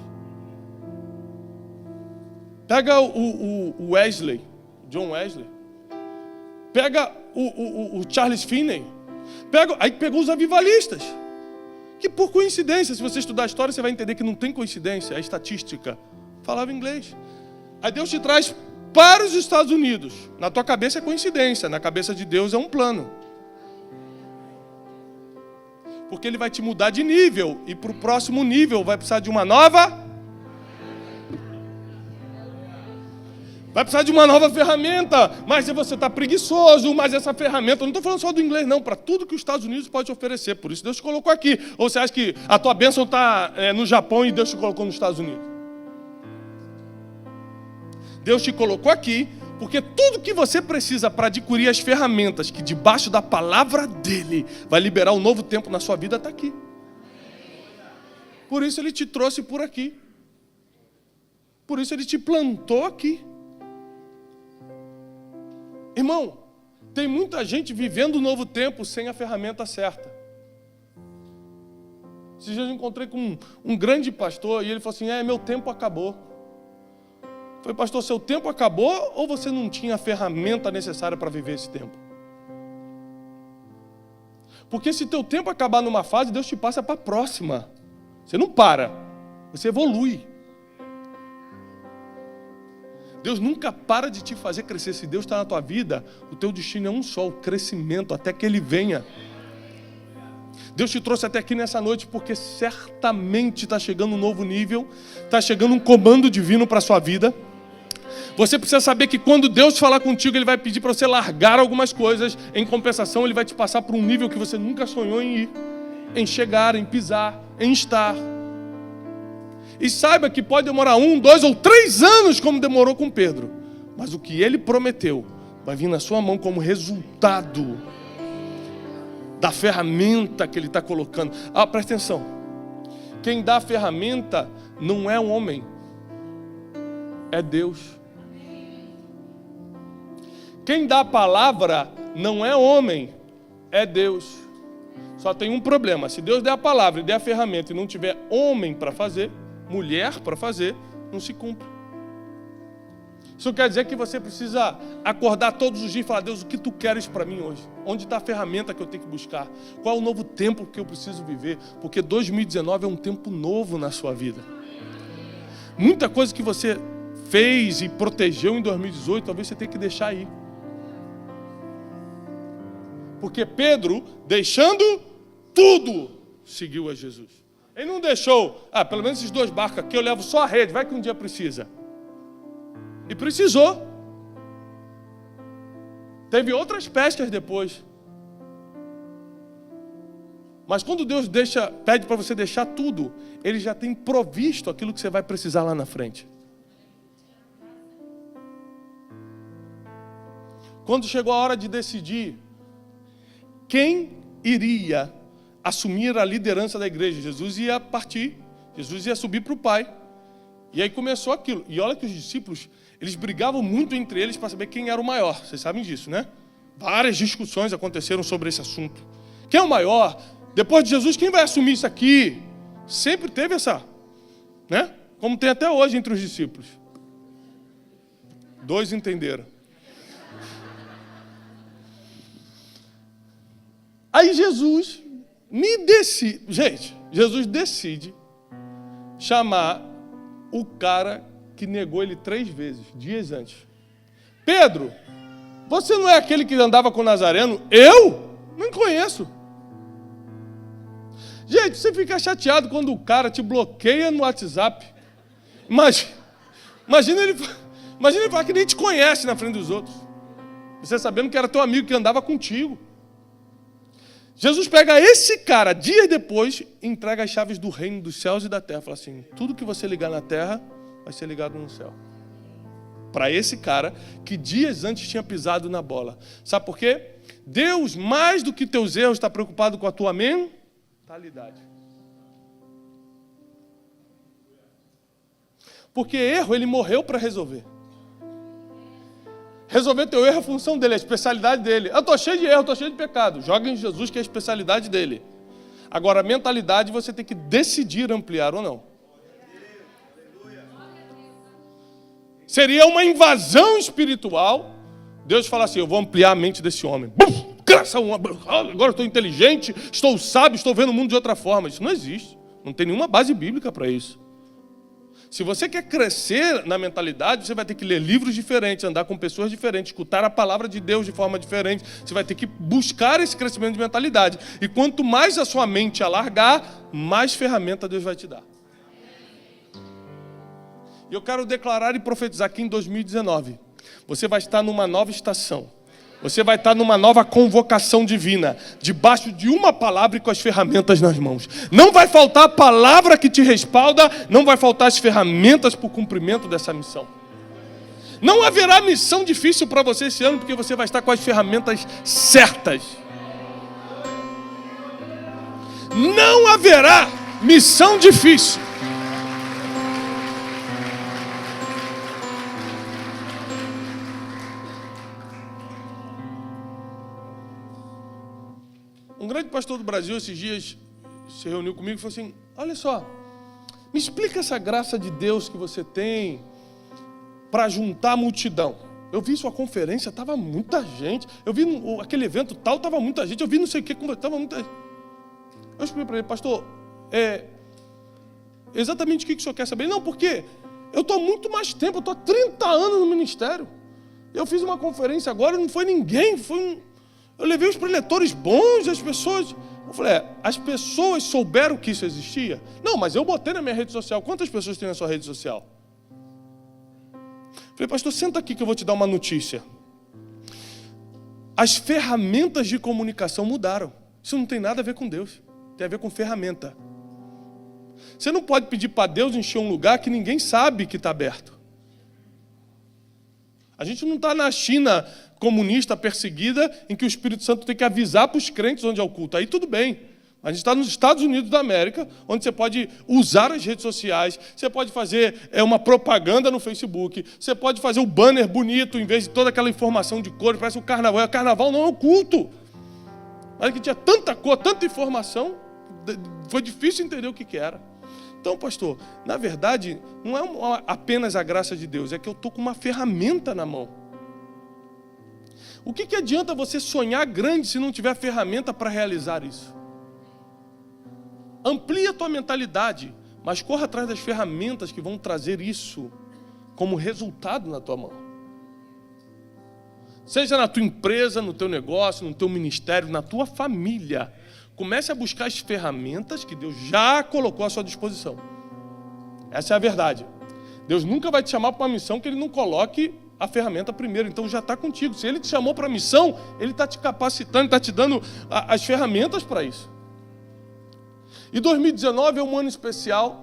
Pega o Wesley, John Wesley. Pega o Charles Finney. Aí pegou os avivalistas. Que por coincidência, se você estudar a história, você vai entender que não tem coincidência, a estatística falava inglês. Aí Deus te traz para os Estados Unidos. Na tua cabeça é coincidência, na cabeça de Deus é um plano. Porque Ele vai te mudar de nível, e para o próximo nível vai precisar de uma nova... Vai precisar de uma nova ferramenta, mas você está preguiçoso, mas essa ferramenta, eu não estou falando só do inglês não, para tudo que os Estados Unidos pode te oferecer, por isso Deus te colocou aqui. Ou você acha que a tua bênção está no Japão e Deus te colocou nos Estados Unidos? Deus te colocou aqui, porque tudo que você precisa para adquirir as ferramentas que debaixo da palavra dEle vai liberar um novo tempo na sua vida está aqui. Por isso Ele te trouxe por aqui. Por isso Ele te plantou aqui. Irmão, tem muita gente vivendo um novo tempo sem a ferramenta certa. Esses dias eu encontrei com um grande pastor e ele falou assim, meu tempo acabou. Eu falei, pastor, seu tempo acabou ou você não tinha a ferramenta necessária para viver esse tempo? Porque se teu tempo acabar numa fase, Deus te passa para a próxima. Você não para, você evolui. Deus nunca para de te fazer crescer. Se Deus está na tua vida, o teu destino é um só, o crescimento, até que Ele venha. Deus te trouxe até aqui nessa noite porque certamente está chegando um novo nível, está chegando um comando divino para a sua vida. Você precisa saber que quando Deus falar contigo, Ele vai pedir para você largar algumas coisas. Em compensação, Ele vai te passar por um nível que você nunca sonhou em ir, em chegar, em pisar, em estar. E saiba que pode demorar 1, 2 ou 3 anos, como demorou com Pedro. Mas o que Ele prometeu vai vir na sua mão como resultado da ferramenta que Ele está colocando. Presta atenção. Quem dá a ferramenta não é um homem, é Deus. Quem dá a palavra não é homem, é Deus. Só tem um problema. Se Deus der a palavra e der a ferramenta e não tiver homem para fazer, mulher para fazer, não se cumpre. Isso quer dizer que você precisa acordar todos os dias e falar, Deus, o que Tu queres para mim hoje? Onde está a ferramenta que eu tenho que buscar? Qual é o novo tempo que eu preciso viver? Porque 2019 é um tempo novo na sua vida. Muita coisa que você fez e protegeu em 2018, talvez você tenha que deixar aí. Porque Pedro, deixando tudo, seguiu a Jesus. Ele não deixou, pelo menos esses 2 barcos aqui, eu levo só a rede, vai que um dia precisa. E precisou. Teve outras pescas depois. Mas quando Deus pede para você deixar tudo, Ele já tem provisto aquilo que você vai precisar lá na frente. Quando chegou a hora de decidir quem iria assumir a liderança da igreja, Jesus ia partir, Jesus ia subir para o Pai. E aí começou aquilo. E olha que os discípulos, eles brigavam muito entre eles para saber quem era o maior. Vocês sabem disso, né? Várias discussões aconteceram sobre esse assunto. Quem é o maior? Depois de Jesus, quem vai assumir isso aqui? Sempre teve essa, né? Como tem até hoje entre os discípulos. 2 entenderam. Aí Jesus Jesus decide chamar o cara que negou ele 3 vezes, dias antes. Pedro, você não é aquele que andava com o Nazareno? Eu? Não conheço. Gente, você fica chateado quando o cara te bloqueia no WhatsApp. Imagina ele falar que nem te conhece na frente dos outros. Você sabendo que era teu amigo que andava contigo. Jesus pega esse cara, dias depois, e entrega as chaves do reino dos céus e da terra. Fala assim, tudo que você ligar na terra, vai ser ligado no céu. Para esse cara, que dias antes tinha pisado na bola. Sabe por quê? Deus, mais do que teus erros, está preocupado com a tua mentalidade. Porque erro, Ele morreu para resolver. Resolver teu erro é a função dele, é a especialidade dele. Eu estou cheio de erro, estou cheio de pecado. Joga em Jesus, que é a especialidade dele. Agora, a mentalidade você tem que decidir ampliar ou não. Seria uma invasão espiritual. Deus fala assim, eu vou ampliar a mente desse homem. Bum! Agora eu estou inteligente, estou sábio, estou vendo o mundo de outra forma. Isso não existe. Não tem nenhuma base bíblica para isso. Se você quer crescer na mentalidade, você vai ter que ler livros diferentes, andar com pessoas diferentes, escutar a palavra de Deus de forma diferente. Você vai ter que buscar esse crescimento de mentalidade. E quanto mais a sua mente alargar, mais ferramenta Deus vai te dar. E eu quero declarar e profetizar que em 2019, você vai estar numa nova estação. Você vai estar numa nova convocação divina, debaixo de uma palavra e com as ferramentas nas mãos. Não vai faltar a palavra que te respalda, não vai faltar as ferramentas para o cumprimento dessa missão. Não haverá missão difícil para você esse ano, porque você vai estar com as ferramentas certas. Não haverá missão difícil. Um grande pastor do Brasil, esses dias, se reuniu comigo e falou assim, olha só, me explica essa graça de Deus que você tem para juntar a multidão. Eu vi sua conferência, estava muita gente. Eu vi aquele evento tal, estava muita gente. Eu vi não sei o que, estava muita gente. Eu expliquei para ele, pastor, exatamente o que o senhor quer saber? Não, porque eu estou há muito mais tempo, eu estou há 30 anos no ministério. Eu fiz uma conferência agora, não foi ninguém, eu levei os preletores bons, as pessoas... Eu falei, as pessoas souberam que isso existia? Não, mas eu botei na minha rede social. Quantas pessoas tem na sua rede social? Eu falei, pastor, senta aqui que eu vou te dar uma notícia. As ferramentas de comunicação mudaram. Isso não tem nada a ver com Deus. Tem a ver com ferramenta. Você não pode pedir para Deus encher um lugar que ninguém sabe que está aberto. A gente não está na China comunista perseguida, em que o Espírito Santo tem que avisar para os crentes onde é o culto. Aí tudo bem. A gente está nos Estados Unidos da América, onde você pode usar as redes sociais, você pode fazer uma propaganda no Facebook, você pode fazer o banner bonito, em vez de toda aquela informação de cores, parece um carnaval. O carnaval não é um culto. Mas que tinha tanta cor, tanta informação, foi difícil entender o que era. Então, pastor, na verdade, não é apenas a graça de Deus, é que eu estou com uma ferramenta na mão. O que adianta você sonhar grande se não tiver ferramenta para realizar isso? Amplia a tua mentalidade, mas corra atrás das ferramentas que vão trazer isso como resultado na tua mão. Seja na tua empresa, no teu negócio, no teu ministério, na tua família. Comece a buscar as ferramentas que Deus já colocou à sua disposição. Essa é a verdade. Deus nunca vai te chamar para uma missão que Ele não coloque a ferramenta primeiro. Então já está contigo. Se Ele te chamou para a missão, Ele está te capacitando, está te dando as ferramentas para isso. E 2019 é um ano especial,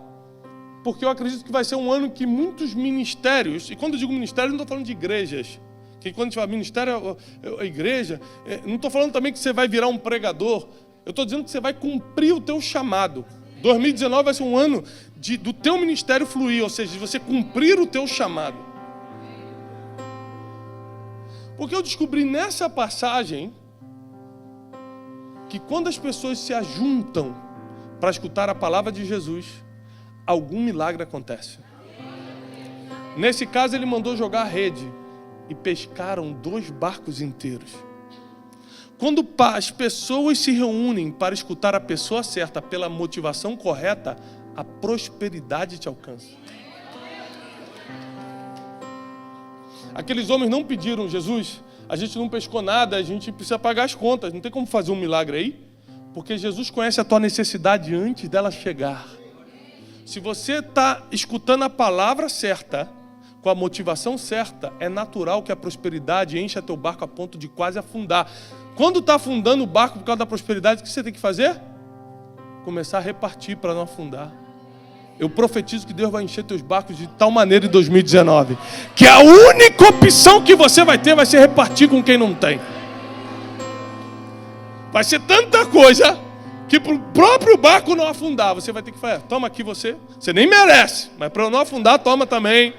porque eu acredito que vai ser um ano que muitos ministérios, e quando eu digo ministério, não estou falando de igrejas, que quando a gente fala ministério, a igreja, não estou falando também que você vai virar um pregador, eu estou dizendo que você vai cumprir o teu chamado. 2019 vai ser um ano do teu ministério fluir, ou seja, de você cumprir o teu chamado. Porque eu descobri nessa passagem que quando as pessoas se ajuntam para escutar a palavra de Jesus, algum milagre acontece. Nesse caso, ele mandou jogar a rede e pescaram 2 barcos inteiros. Quando as pessoas se reúnem para escutar a pessoa certa pela motivação correta, a prosperidade te alcança. Aqueles homens não pediram: Jesus, a gente não pescou nada, a gente precisa pagar as contas, não tem como fazer um milagre aí? Porque Jesus conhece a tua necessidade antes dela chegar. Se você está escutando a palavra certa, com a motivação certa, é natural que a prosperidade encha teu barco a ponto de quase afundar. Quando está afundando o barco por causa da prosperidade, o que você tem que fazer? Começar a repartir para não afundar. Eu profetizo que Deus vai encher teus barcos de tal maneira em 2019, que a única opção que você vai ter vai ser repartir com quem não tem. Vai ser tanta coisa que para o próprio barco não afundar, você vai ter que falar: toma aqui você nem merece, mas para eu não afundar, toma também.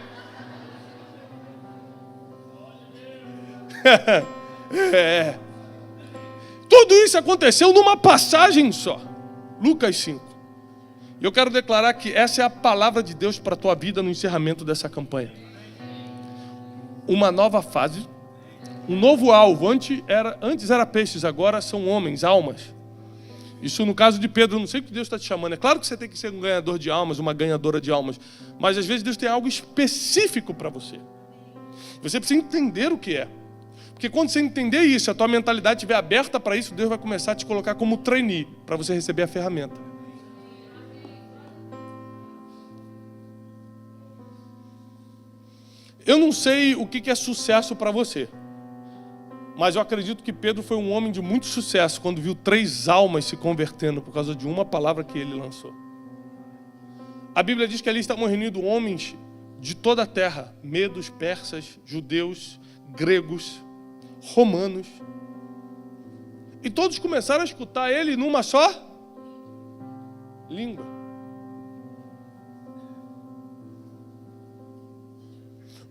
Tudo isso aconteceu numa passagem só, Lucas 5. E eu quero declarar que essa é a palavra de Deus para a tua vida no encerramento dessa campanha. Uma nova fase, um novo alvo. Antes era peixes, agora são homens, almas. Isso no caso de Pedro, eu não sei o que Deus está te chamando. É claro que você tem que ser um ganhador de almas, uma ganhadora de almas, mas às vezes Deus tem algo específico para você. Você precisa entender o que é. Porque quando você entender isso, a tua mentalidade estiver aberta para isso, Deus vai começar a te colocar como trainee, para você receber a ferramenta. Eu não sei o que é sucesso para você, mas eu acredito que Pedro foi um homem de muito sucesso quando viu 3 almas se convertendo por causa de uma palavra que ele lançou. A Bíblia diz que ali estavam reunidos homens de toda a terra, medos, persas, judeus, gregos, romanos. E todos começaram a escutar ele numa só língua.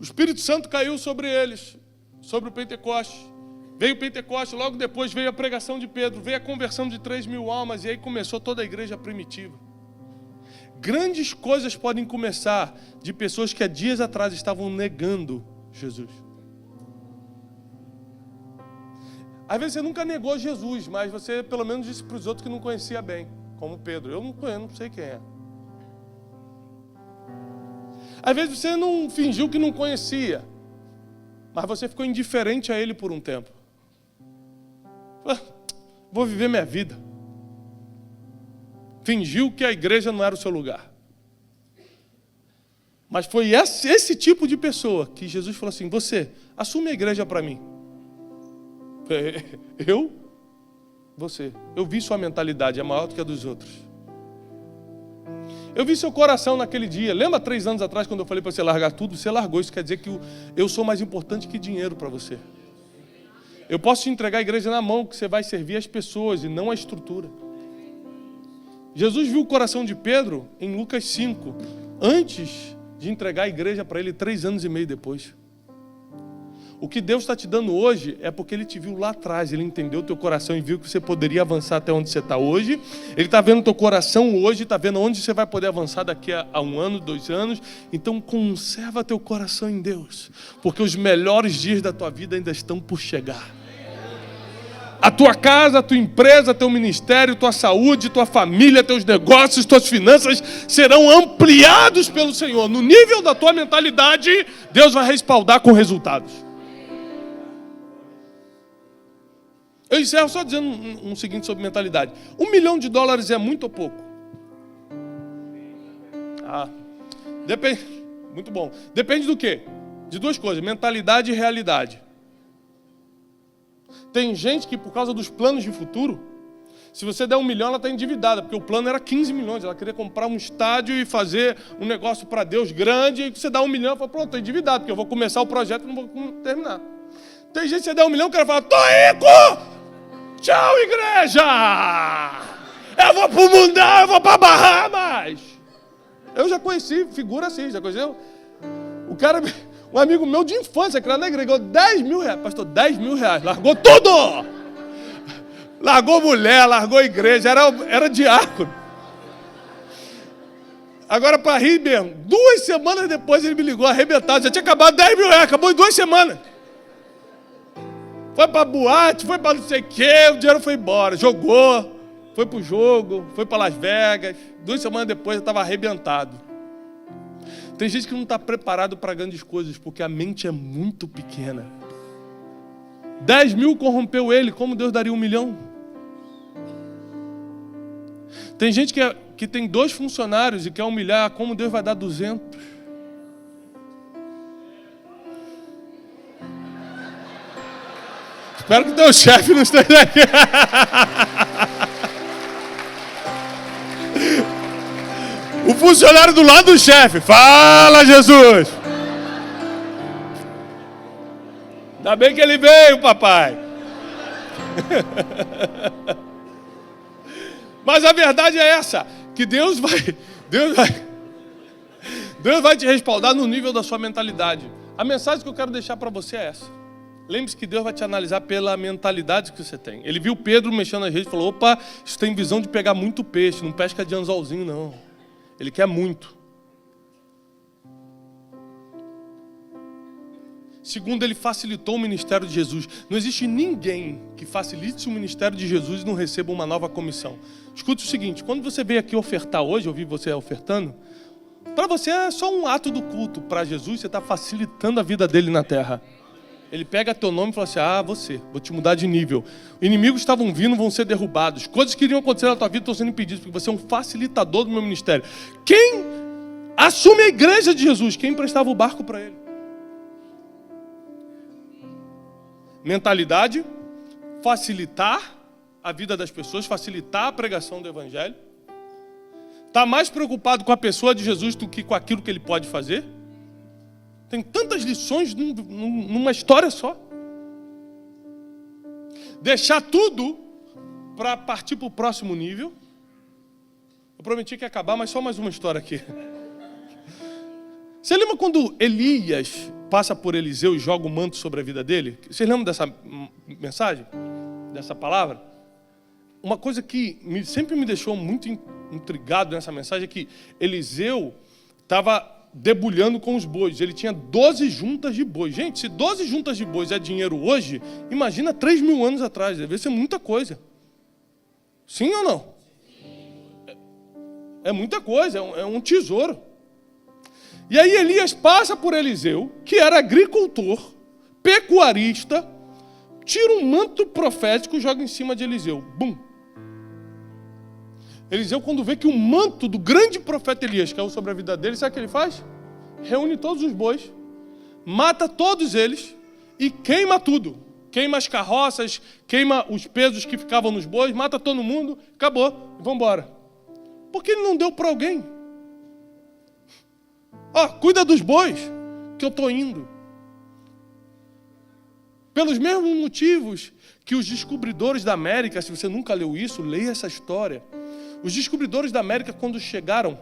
O Espírito Santo caiu sobre eles, sobre o Pentecoste. Veio o Pentecoste, logo depois veio a pregação de Pedro, veio a conversão de 3.000 almas, e aí começou toda a igreja primitiva. Grandes coisas podem começar de pessoas que há dias atrás estavam negando Jesus. Às vezes você nunca negou Jesus, mas você pelo menos disse para os outros que não conhecia bem, como Pedro. Eu não sei quem é. Às vezes você não fingiu que não conhecia, mas você ficou indiferente a ele por um tempo. Vou viver minha vida. Fingiu que a igreja não era o seu lugar. Mas foi esse tipo de pessoa que Jesus falou assim: você, assume a igreja para mim. Eu? Você. Eu vi sua mentalidade, é maior do que a dos outros. Eu vi seu coração naquele dia. Lembra 3 anos atrás quando eu falei para você largar tudo? Você largou. Isso quer dizer que eu sou mais importante que dinheiro para você. Eu posso te entregar a igreja na mão, que você vai servir as pessoas e não a estrutura. Jesus viu o coração de Pedro em Lucas 5, antes de entregar a igreja para ele 3 anos e meio depois. O que Deus está te dando hoje é porque Ele te viu lá atrás, Ele entendeu o teu coração e viu que você poderia avançar até onde você está hoje. Ele está vendo o teu coração hoje, está vendo onde você vai poder avançar daqui a 1 ano, 2 anos. Então conserva teu coração em Deus, porque os melhores dias da tua vida ainda estão por chegar. A tua casa, a tua empresa, teu ministério, tua saúde, tua família, teus negócios, tuas finanças serão ampliados pelo Senhor. No nível da tua mentalidade, Deus vai respaldar com resultados. Eu encerro só dizendo um seguinte sobre mentalidade. $1 milhão é muito ou pouco? Depende. Muito bom. Depende do quê? De 2 coisas, mentalidade e realidade. Tem gente que, por causa dos planos de futuro, Se você der 1 milhão, ela está endividada, porque o plano era 15 milhões. Ela queria comprar um estádio e fazer um negócio para Deus grande. E você dá 1 milhão, fala, pronto, estou endividado, porque eu vou começar o projeto e não vou terminar. Tem gente que você der 1 milhão, o cara fala, tô rico! Tchau, igreja! Eu vou pro mundão, eu vou pra Bahamas! Eu já conheci figura assim, já conheceu? O cara, um amigo meu de infância, que era na igreja, ganhou 10 mil reais. Pastor, 10 mil reais, largou tudo! Largou mulher, largou a igreja, era diácono. Agora, para rir mesmo, 2 semanas depois ele me ligou arrebentado. Já tinha acabado 10 mil reais, acabou em 2 semanas. Foi para boate, foi para não sei o quê, o dinheiro foi embora. Jogou, foi para o jogo, foi para Las Vegas. 2 semanas depois eu estava arrebentado. Tem gente que não está preparado para grandes coisas, porque a mente é muito pequena. 10 mil corrompeu ele, como Deus daria 1 milhão? Tem gente que tem 2 funcionários e quer humilhar, como Deus vai dar 200? Espero que o teu chefe não esteja aqui. O funcionário do lado do chefe. Fala, Jesus! Ainda bem que ele veio, papai. Mas a verdade é essa, que Deus vai te respaldar no nível da sua mentalidade. A mensagem que eu quero deixar para você é essa. Lembre-se que Deus vai te analisar pela mentalidade que você tem. Ele viu Pedro mexendo nas redes e falou, opa, isso tem visão de pegar muito peixe, não pesca de anzolzinho não. Ele quer muito. Segundo, ele facilitou o ministério de Jesus. Não existe ninguém que facilite o ministério de Jesus e não receba uma nova comissão. Escute o seguinte, quando você veio aqui ofertar hoje, eu vi você ofertando, para você é só um ato do culto. Para Jesus, você está facilitando a vida dele na terra. Ele pega teu nome e fala assim, você, vou te mudar de nível. Inimigos estavam vindo, vão ser derrubados. Coisas que iriam acontecer na tua vida estão sendo impedidas, porque você é um facilitador do meu ministério. Quem assume a igreja de Jesus? Quem emprestava o barco para ele? Mentalidade, facilitar a vida das pessoas, facilitar a pregação do evangelho. Está mais preocupado com a pessoa de Jesus do que com aquilo que ele pode fazer. Tem tantas lições numa história só. Deixar tudo para partir para o próximo nível. Eu prometi que ia acabar, mas só mais uma história aqui. Você lembra quando Elias passa por Eliseu e joga o manto sobre a vida dele? Vocês lembram dessa mensagem? Dessa palavra? Uma coisa que sempre me deixou muito intrigado nessa mensagem é que Eliseu estava debulhando com os bois. Ele tinha 12 juntas de bois. Gente, se 12 juntas de bois é dinheiro hoje, imagina 3 mil anos atrás. Deve ser muita coisa. Sim ou não? É muita coisa, é um tesouro. E aí Elias passa por Eliseu, que era agricultor, pecuarista, tira um manto profético e joga em cima de Eliseu. Bum! Eliseu, quando vê que o manto do grande profeta Elias caiu sobre a vida dele, sabe o que ele faz? Reúne todos os bois, mata todos eles e queima tudo. Queima as carroças, queima os pesos que ficavam nos bois, mata todo mundo, acabou, vamos embora. Por que ele não deu para alguém? Cuida dos bois, que eu estou indo. Pelos mesmos motivos que os descobridores da América, se você nunca leu isso, leia essa história. Os descobridores da América, quando chegaram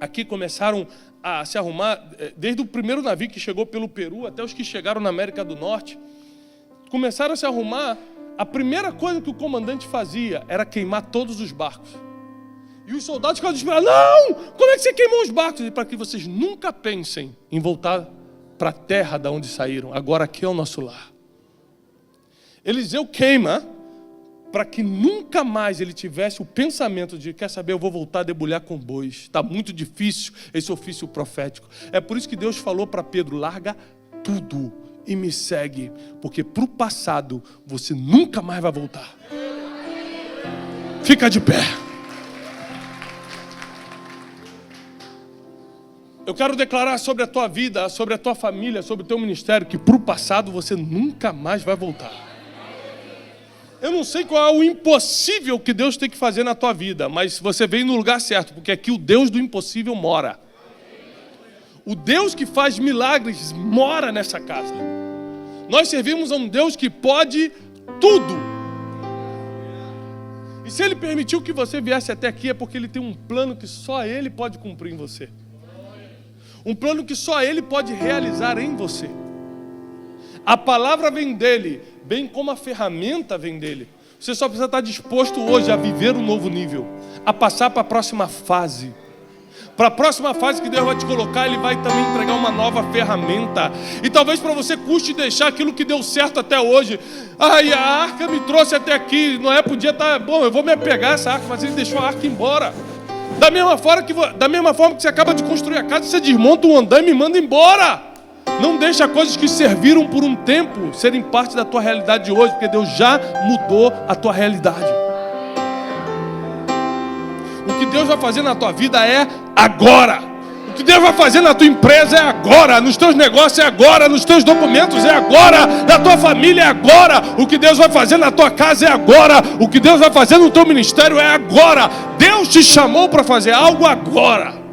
aqui, começaram a se arrumar, desde o primeiro navio que chegou pelo Peru até os que chegaram na América do Norte, começaram a se arrumar. A primeira coisa que o comandante fazia era queimar todos os barcos. E os soldados ficavam desesperados. Não! Como é que você queimou os barcos? E para que vocês nunca pensem em voltar para a terra da onde saíram. Agora aqui é o nosso lar. Eliseu queima para que nunca mais ele tivesse o pensamento de, quer saber, eu vou voltar a debulhar com bois. Está muito difícil esse ofício profético. É por isso que Deus falou para Pedro, larga tudo e me segue. Porque para o passado você nunca mais vai voltar. Fica de pé. Eu quero declarar sobre a tua vida, sobre a tua família, sobre o teu ministério, que para o passado você nunca mais vai voltar. Eu não sei qual é o impossível que Deus tem que fazer na tua vida, mas você veio no lugar certo, porque aqui o Deus do impossível mora. O Deus que faz milagres mora nessa casa. Nós servimos a um Deus que pode tudo. E se Ele permitiu que você viesse até aqui, é porque Ele tem um plano que só Ele pode cumprir em você. Um plano que só Ele pode realizar em você. A palavra vem dEle, bem como a ferramenta vem dEle. Você só precisa estar disposto hoje a viver um novo nível, a passar para a próxima fase. Para a próxima fase que Deus vai te colocar, Ele vai também entregar uma nova ferramenta. E talvez para você custe deixar aquilo que deu certo até hoje. Ai, a arca me trouxe até aqui. Noé podia estar, bom, eu vou me apegar a essa arca, mas ele deixou a arca embora. Da mesma forma que você acaba de construir a casa, você desmonta um andaime e manda embora. Não deixa coisas que serviram por um tempo serem parte da tua realidade de hoje, porque Deus já mudou a tua realidade. O que Deus vai fazer na tua vida é agora. O que Deus vai fazer na tua empresa é agora. Nos teus negócios é agora. Nos teus documentos é agora. Na tua família é agora. O que Deus vai fazer na tua casa é agora. O que Deus vai fazer no teu ministério é agora. Deus te chamou para fazer algo agora.